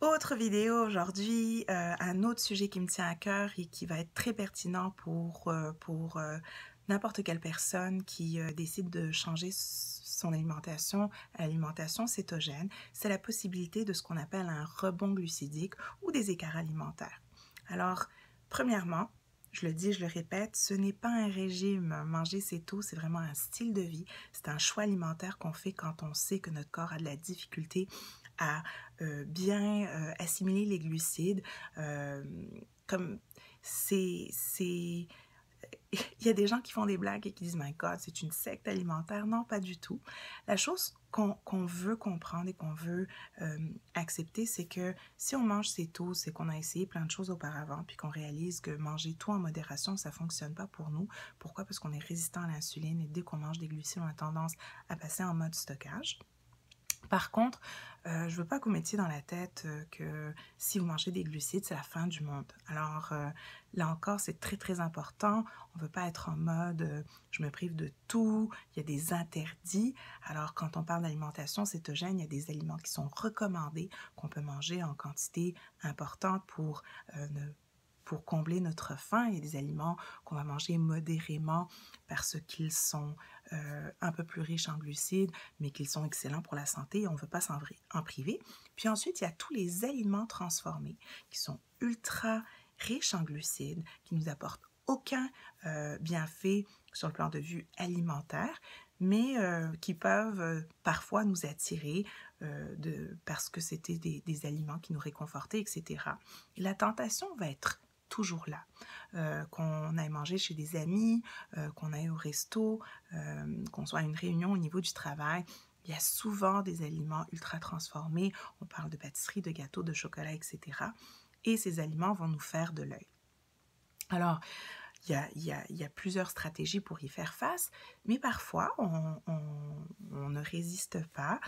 Autre vidéo aujourd'hui, un autre sujet qui me tient à cœur et qui va être très pertinent pour n'importe quelle personne qui décide de changer son alimentation à l'alimentation cétogène, c'est la possibilité de ce qu'on appelle un rebond glucidique ou des écarts alimentaires. Alors, premièrement, je le dis, je le répète, ce n'est pas un régime. Manger céto, c'est vraiment un style de vie. C'est un choix alimentaire qu'on fait quand on sait que notre corps a de la difficulté à bien assimiler les glucides. Comme il y a des gens qui font des blagues et qui disent My God, c'est une secte alimentaire. Non, pas du tout. La chose qu'on veut comprendre et qu'on veut accepter, c'est que si on mange céto, c'est qu'on a essayé plein de choses auparavant, puis qu'on réalise que manger tout en modération, ça ne fonctionne pas pour nous. Pourquoi? Parce qu'on est résistant à l'insuline et dès qu'on mange des glucides, on a tendance à passer en mode stockage. Par contre, je ne veux pas que vous mettiez dans la tête que si vous mangez des glucides, c'est la fin du monde. Alors, là encore, c'est très, très important. On ne veut pas être en mode je me prive de tout, il y a des interdits. Alors, quand on parle d'alimentation cétogène, il y a des aliments qui sont recommandés, qu'on peut manger en quantité importante pour combler notre faim. Il y a des aliments qu'on va manger modérément parce qu'ils sont un peu plus riches en glucides, mais qu'ils sont excellents pour la santé et on ne veut pas en priver. Puis ensuite, il y a tous les aliments transformés qui sont ultra riches en glucides, qui nous apportent aucun bienfait sur le plan de vue alimentaire, mais qui peuvent parfois nous attirer parce que c'était des aliments qui nous réconfortaient, etc. Et la tentation va être toujours là. Qu'on aille manger chez des amis, qu'on aille au resto, qu'on soit à une réunion au niveau du travail, il y a souvent des aliments ultra transformés. On parle de pâtisserie, de gâteaux, de chocolat, etc. Et ces aliments vont nous faire de l'œil. Alors, il y a plusieurs stratégies pour y faire face, mais parfois, on ne résiste pas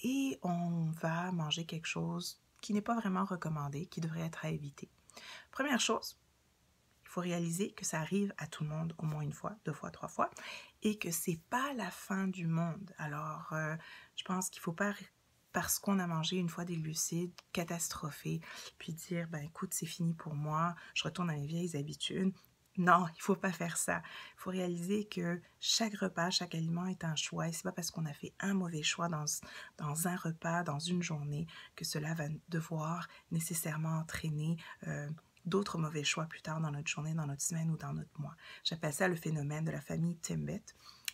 et on va manger quelque chose qui n'est pas vraiment recommandé, qui devrait être à éviter. Première chose, il faut réaliser que ça arrive à tout le monde au moins une fois, 2 fois, 3 fois, et que c'est pas la fin du monde. Alors, je pense qu'il faut pas, parce qu'on a mangé une fois des glucides, catastropher, puis dire, ben écoute, c'est fini pour moi, je retourne à mes vieilles habitudes. Non, il ne faut pas faire ça. Il faut réaliser que chaque repas, chaque aliment est un choix. Et ce n'est pas parce qu'on a fait un mauvais choix dans un repas, dans une journée, que cela va devoir nécessairement entraîner d'autres mauvais choix plus tard dans notre journée, dans notre semaine ou dans notre mois. J'appelle ça le phénomène de la famille Timbit.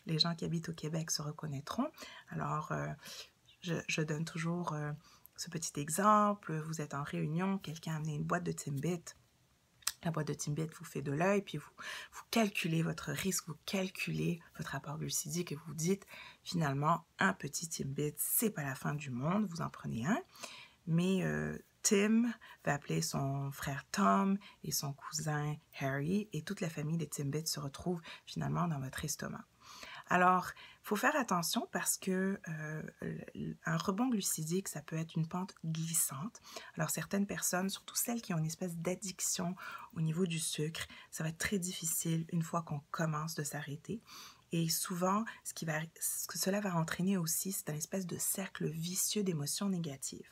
Les gens qui habitent au Québec se reconnaîtront. Alors, je donne toujours ce petit exemple. Vous êtes en réunion, quelqu'un a amené une boîte de Timbit. La boîte de Timbit vous fait de l'œil, puis vous calculez votre risque, vous calculez votre apport glucidique et vous dites finalement un petit Timbit, c'est pas la fin du monde, vous en prenez un, mais Tim va appeler son frère Tom et son cousin Harry et toute la famille des Timbits se retrouve finalement dans votre estomac. Alors, il faut faire attention parce que un rebond glucidique, ça peut être une pente glissante. Alors, certaines personnes, surtout celles qui ont une espèce d'addiction au niveau du sucre, ça va être très difficile une fois qu'on commence de s'arrêter. Et souvent, ce que cela va entraîner aussi, c'est un espèce de cercle vicieux d'émotions négatives.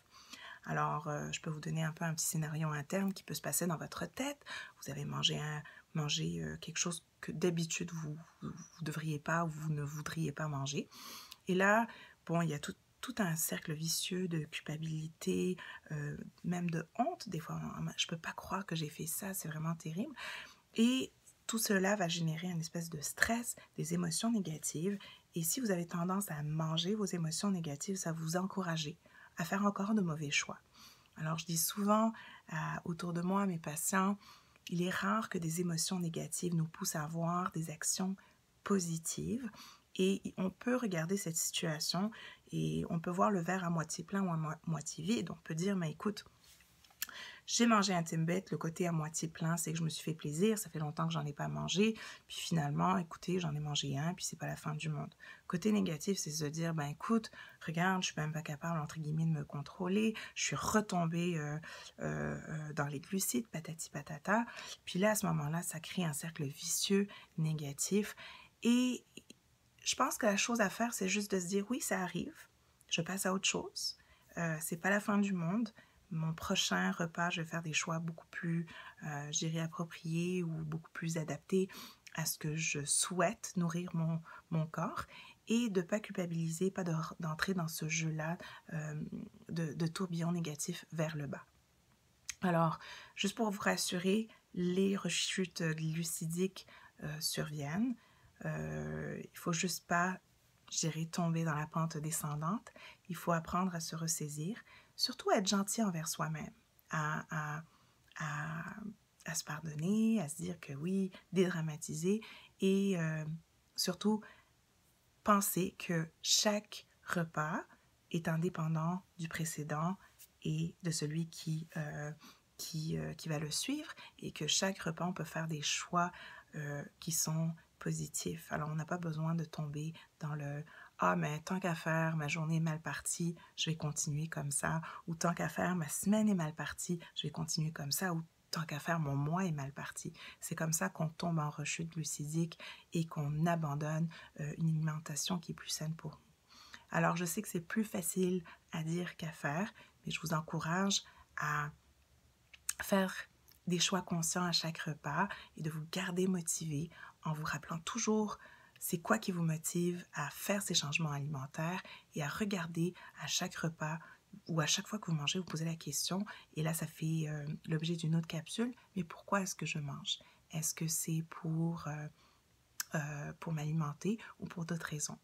Alors, je peux vous donner un peu un petit scénario interne qui peut se passer dans votre tête. Vous avez mangé quelque chose que d'habitude vous devriez pas ou vous ne voudriez pas manger. Et là, bon, il y a tout un cercle vicieux de culpabilité, même de honte. Des fois, je peux pas croire que j'ai fait ça, c'est vraiment terrible. Et tout cela va générer une espèce de stress, des émotions négatives. Et si vous avez tendance à manger vos émotions négatives, ça va vous encourager à faire encore de mauvais choix. Alors, je dis souvent autour de moi à mes patients, il est rare que des émotions négatives nous poussent à avoir des actions positives et on peut regarder cette situation et on peut voir le verre à moitié plein ou à moitié vide. On peut dire, mais écoute, j'ai mangé un Timbit, le côté à moitié plein, c'est que je me suis fait plaisir, ça fait longtemps que j'en ai pas mangé, puis finalement, écoutez, j'en ai mangé un, puis c'est pas la fin du monde. Côté négatif, c'est se dire, ben écoute, regarde, je suis même pas capable, entre guillemets, de me contrôler, je suis retombée dans les glucides, patati patata, puis là, à ce moment-là, ça crée un cercle vicieux négatif, et je pense que la chose à faire, c'est juste de se dire, oui, ça arrive, je passe à autre chose, c'est pas la fin du monde, mon prochain repas, je vais faire des choix beaucoup plus, je dirais, appropriés ou beaucoup plus adaptés à ce que je souhaite nourrir mon corps et de ne pas culpabiliser, pas d'entrer dans ce jeu-là de tourbillon négatif vers le bas. Alors, juste pour vous rassurer, les rechutes glucidiques surviennent. Il ne faut juste pas, je dirais, tomber dans la pente descendante. Il faut apprendre à se ressaisir, surtout à être gentil envers soi-même, à, à se pardonner, à se dire que oui, dédramatiser et surtout penser que chaque repas est indépendant du précédent et de celui qui va le suivre et que chaque repas, on peut faire des choix qui sont positifs. Alors, on n'a pas besoin de tomber dans le « Ah, mais tant qu'à faire, ma journée est mal partie, je vais continuer comme ça. » ou « Tant qu'à faire, ma semaine est mal partie, je vais continuer comme ça. » ou « Tant qu'à faire, mon mois est mal parti. » C'est comme ça qu'on tombe en rechute glucidique et qu'on abandonne une alimentation qui est plus saine pour nous. Alors, je sais que c'est plus facile à dire qu'à faire, mais je vous encourage à faire des choix conscients à chaque repas et de vous garder motivé en vous rappelant toujours c'est quoi qui vous motive à faire ces changements alimentaires et à regarder à chaque repas ou à chaque fois que vous mangez, vous posez la question et là, ça fait l'objet d'une autre capsule, mais pourquoi est-ce que je mange? Est-ce que c'est pour m'alimenter ou pour d'autres raisons?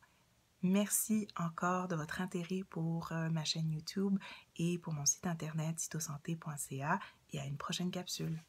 Merci encore de votre intérêt pour ma chaîne YouTube et pour mon site internet cytosanté.ca et à une prochaine capsule.